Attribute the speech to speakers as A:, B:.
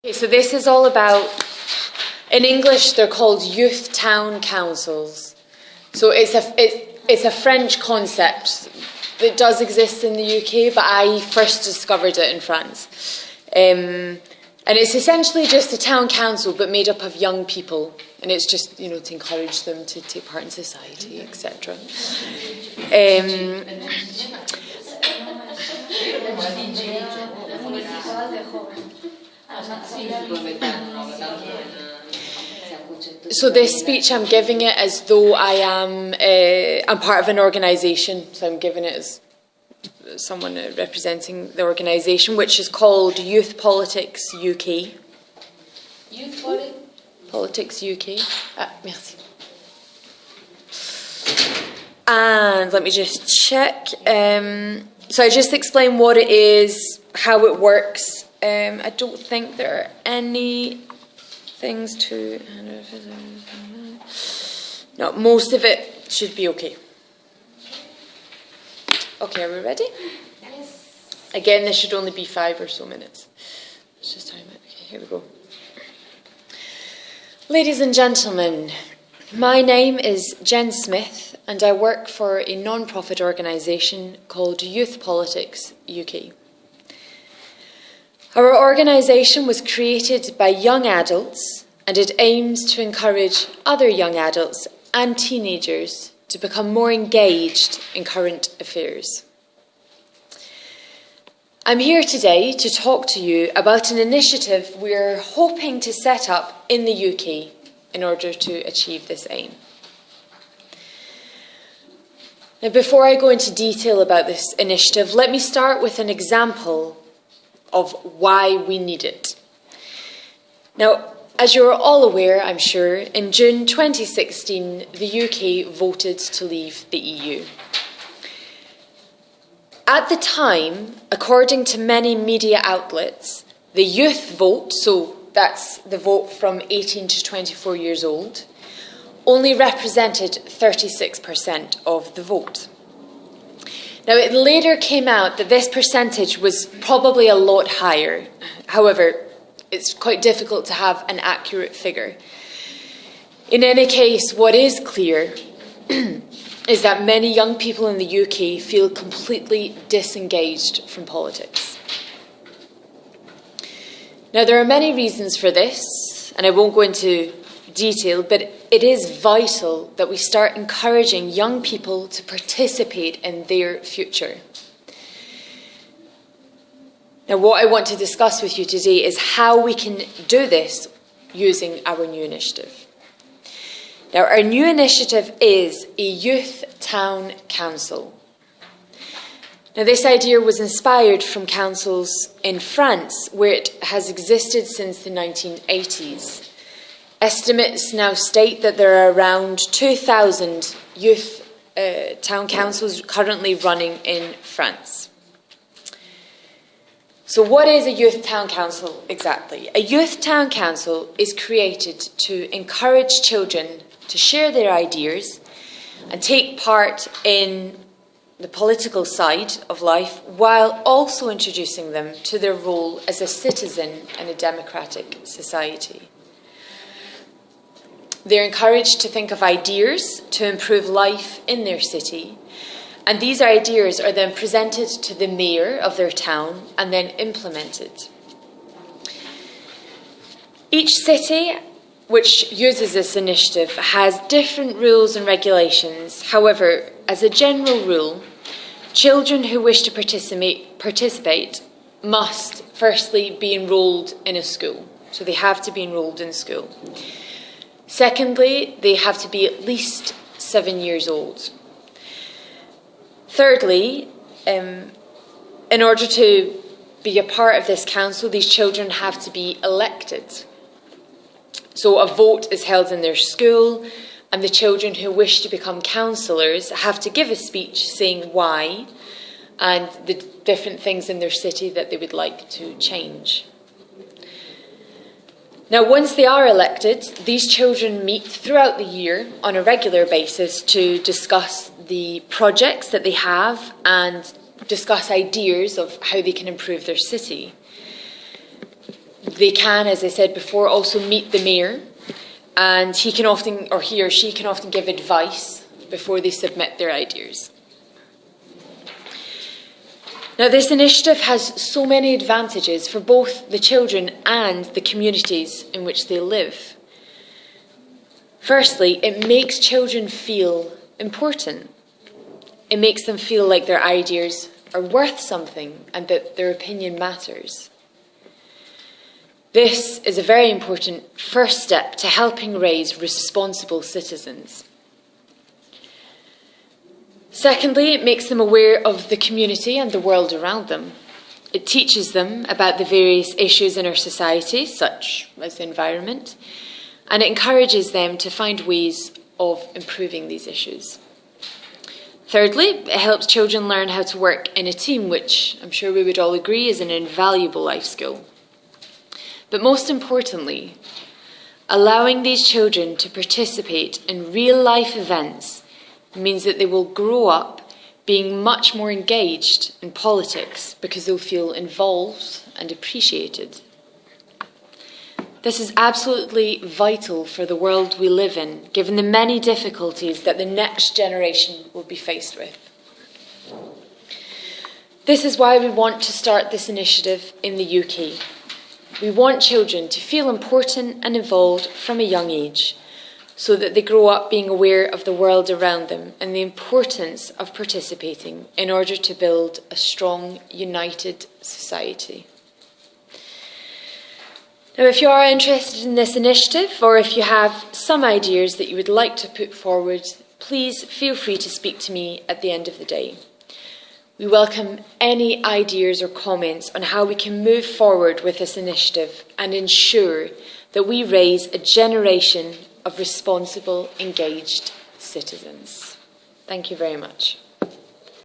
A: Okay, so this is all about, in English they're called youth town councils. So it's a French concept that does exist in the UK, but I first discovered it in France. And it's essentially just a town council, but made up of young people. And it's just, to encourage them to take part in society, etc. So this speech, I'm giving it as though I'm part of an organisation. So I'm giving it as someone representing the organisation, which is called Youth Politics UK. Youth Politics UK. Merci. And let me just check. So I just explain what it is, how it works. I don't think there are any things to... No, most of it should be okay. Okay, are we ready? Yes. Again, this should only be 5 or so minutes. Let's just time it. Okay, here we go. Ladies and gentlemen, my name is Jen Smith, and I work for a non-profit organisation called Youth Politics UK. Our organisation was created by young adults, and it aims to encourage other young adults and teenagers to become more engaged in current affairs. I'm here today to talk to you about an initiative we're hoping to set up in the UK in order to achieve this aim. Now, before I go into detail about this initiative, let me start with an example of why we need it. Now, as you're all aware, I'm sure, in June 2016, the UK voted to leave the EU. At the time, according to many media outlets, the youth vote, so that's the vote from 18 to 24 years old, only represented 36% of the vote. Now, it later came out that this percentage was probably a lot higher. However, it's quite difficult to have an accurate figure. In any case, what is clear is that many young people in the UK feel completely disengaged from politics. Now, there are many reasons for this, and I won't go into detail, but it is vital that we start encouraging young people to participate in their future. Now, what I want to discuss with you today is how we can do this using our new initiative. Now, our new initiative is a youth town council. Now, this idea was inspired from councils in France, where it has existed since the 1980s. Estimates now state that there are around 2,000 youth town councils currently running in France. So what is a youth town council exactly? A youth town council is created to encourage children to share their ideas and take part in the political side of life, while also introducing them to their role as a citizen in a democratic society. They're encouraged to think of ideas to improve life in their city, and these ideas are then presented to the mayor of their town and then implemented. Each city which uses this initiative has different rules and regulations. However, as a general rule, children who wish to participate must firstly be enrolled in a school. So they have to be enrolled in school. Secondly, they have to be at least 7 years old. Thirdly, in order to be a part of this council, these children have to be elected. So a vote is held in their school, and the children who wish to become councillors have to give a speech saying why and the different things in their city that they would like to change. Now, once they are elected, these children meet throughout the year on a regular basis to discuss the projects that they have and discuss ideas of how they can improve their city. they can, as I said before, also meet the mayor, and he or she can often give advice before they submit their ideas. Now, this initiative has so many advantages for both the children and the communities in which they live. Firstly, it makes children feel important. It makes them feel like their ideas are worth something and that their opinion matters. This is a very important first step to helping raise responsible citizens. Secondly, it makes them aware of the community and the world around them. It teaches them about the various issues in our society, such as the environment, and it encourages them to find ways of improving these issues. Thirdly, it helps children learn how to work in a team, which I'm sure we would all agree is an invaluable life skill. But most importantly, allowing these children to participate in real-life events means that they will grow up being much more engaged in politics because they'll feel involved and appreciated. This is absolutely vital for the world we live in, given the many difficulties that the next generation will be faced with. This is why we want to start this initiative in the UK. We want children to feel important and involved from a young age, so that they grow up being aware of the world around them and the importance of participating in order to build a strong, united society. Now, if you are interested in this initiative, or if you have some ideas that you would like to put forward, please feel free to speak to me at the end of the day. We welcome any ideas or comments on how we can move forward with this initiative and ensure that we raise a generation of responsible, engaged citizens. Thank you very much.